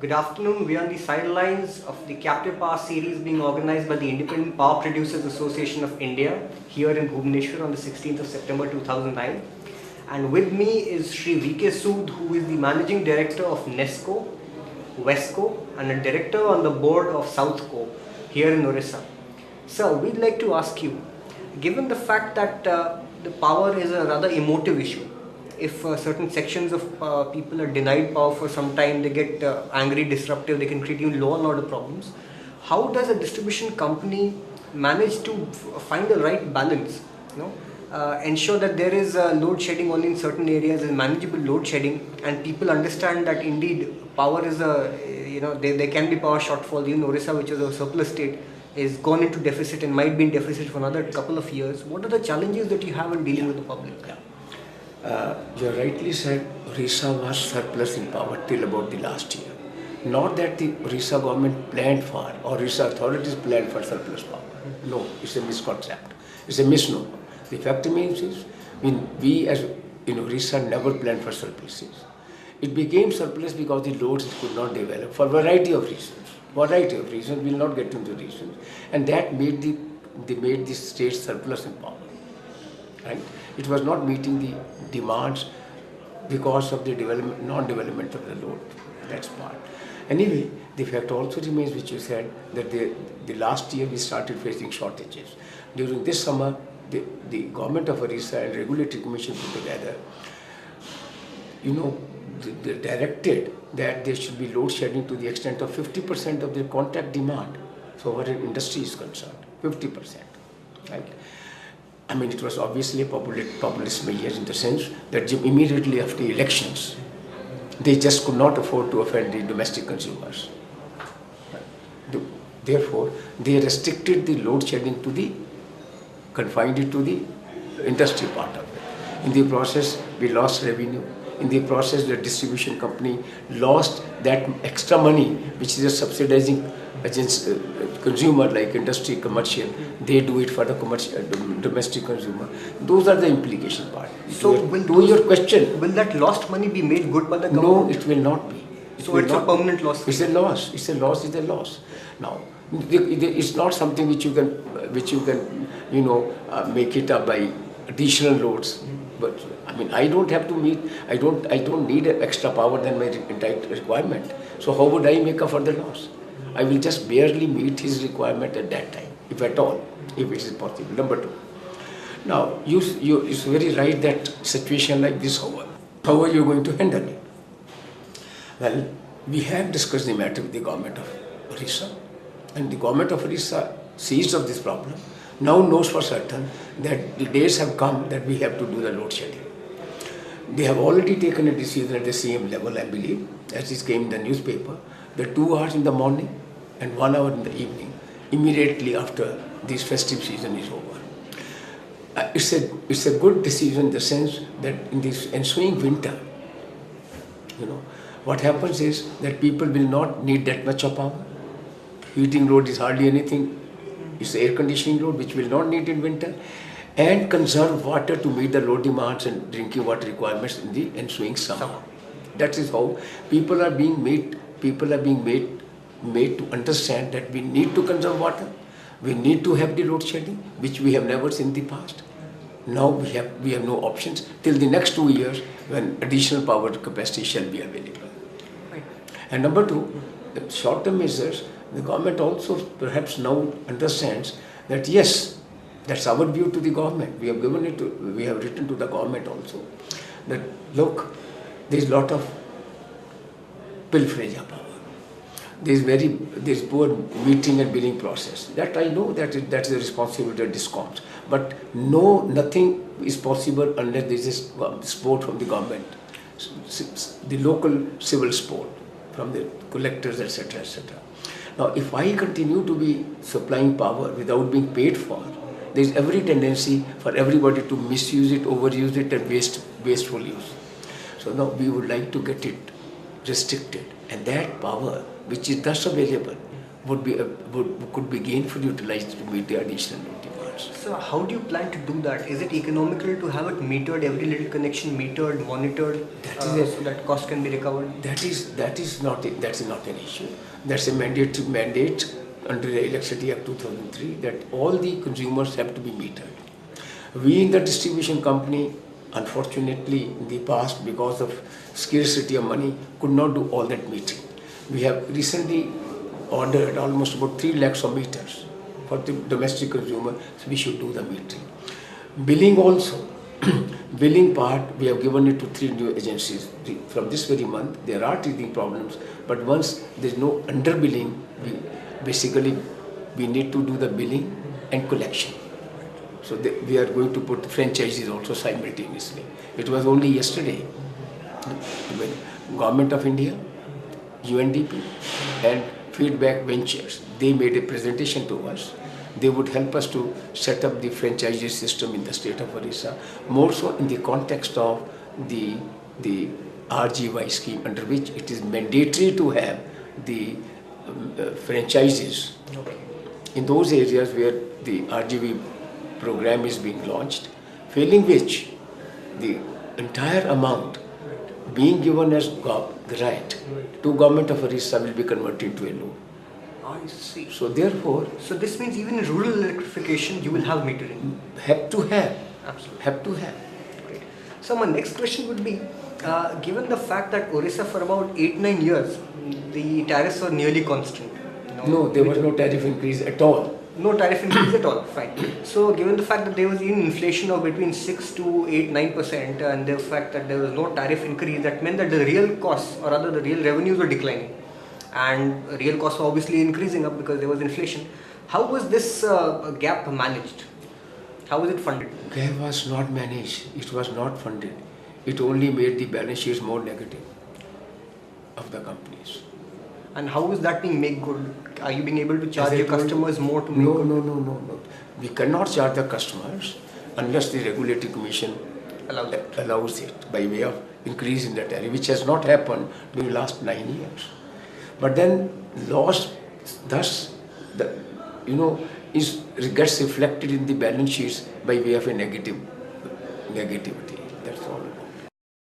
Good afternoon. We are on the sidelines of the Captive Power series being organized by the Independent Power Producers Association of India here in Bhubaneswar on the 16th of September 2009. And with me is Shri V.K. Sood, who is the Managing Director of NESCO, WESCO, and a Director on the board of SouthCo here in Orissa. Sir, we'd like to ask you, given the fact that the power is a rather emotive issue, if certain sections of people are denied power for some time, they get angry, disruptive, they can create even law and order problems. How does a distribution company manage to find the right balance? Ensure that there is load shedding only in certain areas and manageable load shedding, and people understand that indeed power is there can be power shortfall. Even Orissa, which is a surplus state, is gone into deficit and might be in deficit for another couple of years. What are the challenges that you have in dealing with the public? You rightly said Orissa was surplus in power till about the last year. Not that the Orissa government planned for or Orissa authorities planned for surplus power. No, it's a misconcept. It's a misnomer. The fact remains is we as in Orissa never planned for surpluses. It became surplus because the loads could not develop for a variety of reasons. We'll not get into reasons. And that made the state surplus in power. Right? It was not meeting the demands because of the non-development of the load. That's part. Anyway, the fact also remains, which you said, that the last year we started facing shortages. During this summer, the government of Orissa and regulatory commission put together, they directed that there should be load shedding to the extent of 50% of the contract demand. So where industry is concerned, 50%. Right? It was obviously a populist measure in the sense that immediately after elections, they just could not afford to offend the domestic consumers. Therefore, they restricted the load shedding confined it to the industry part of it. In the process, we lost revenue. In the process, the distribution company lost that extra money, which is a subsidizing consumer like industry, commercial. They do it for the commercial domestic consumer. Those are the implication part. So, your question, will that lost money be made good by the government? No, it will not be. So it's a permanent loss. It's a loss. It's a loss. Now, it's not something which you can make it up by additional loads. But I don't have to meet. I don't need extra power than my entire requirement. So how would I make up for the loss? I will just barely meet his requirement at that time, if at all, if it is possible. Number two. Now, it's very right that situation like this, how are you going to handle it? Well, we have discussed the matter with the government of Orissa, and the government of Orissa seized of this problem, now knows for certain that the days have come that we have to do the load shedding. They have already taken a decision at the CM level, I believe, as it came in the newspaper, the 2 hours in the morning and 1 hour in the evening, immediately after this festive season is over. It's a good decision in the sense that in this ensuing winter, what happens is that people will not need that much of power. Heating load is hardly anything. It's air conditioning load which will not need in winter, and conserve water to meet the load demands and drinking water requirements in the ensuing summer. That is how people are being made to understand that we need to conserve water, we need to have the load shedding, which we have never seen in the past. Now we have no options till the next 2 years when additional power capacity shall be available. Right. And number two, the short-term measures, the government also perhaps now understands that yes, that's our view to the government. We have written to the government also that look, there is a lot of pilferage of power. There is poor meeting and billing process. That I know that's the responsibility of DISCOMs. But nothing is possible unless there is support from the government, the local civil support from the collectors, etc., etc. Now, if I continue to be supplying power without being paid for, there is every tendency for everybody to misuse it, overuse it, and wasteful use. So now we would like to get it restricted, and that power which is thus available could be gainfully utilized to meet the additional demand. customers. So how do you plan to do that? Is it economical to have it metered, every little connection metered, monitored, so that cost can be recovered? That's not an issue. That's a mandate under the Electricity Act 2003 that all the consumers have to be metered. We in the distribution company, unfortunately, in the past, because of scarcity of money, could not do all that metering. We have recently ordered almost about 3 lakhs of meters for the domestic consumer, so we should do the metering. Billing also, billing part, we have given it to 3 new agencies. From this very month, there are teething problems, but once there is no underbilling, we need to do the billing and collection. So we are going to put franchises also simultaneously. It was only yesterday when Government of India, UNDP and Feedback Ventures, they made a presentation to us. They would help us to set up the franchisee system in the state of Orissa, more so in the context of the RGY scheme, under which it is mandatory to have the franchises in those areas where the RGV program is being launched, failing which the entire amount being given as grant to Government of Orissa will be converted to a loan. I see. So therefore, So this means even in rural electrification, you will have metering. have to have. Absolutely. Have to have. Great. So my next question would be, given the fact that Orissa for about 8-9 years, the tariffs were nearly constant. No, there was no tariff increase at all. No tariff increase at all, fine. So given the fact that there was even inflation of between 6 to 8-9% and the fact that there was no tariff increase, that meant that the real costs, or rather the real revenues, were declining. And real costs were obviously increasing up because there was inflation. How was this gap managed? How was it funded? Gap was not managed. It was not funded. It only made the balance sheets more negative of the companies. And how is that being made good? Are you being able to charge your customers more to make good? No. We cannot charge the customers unless the regulatory commission allows it by way of increase in the tariff, which has not happened during the last 9 years. But then loss, thus, gets reflected in the balance sheets by way of a negativity. That's all.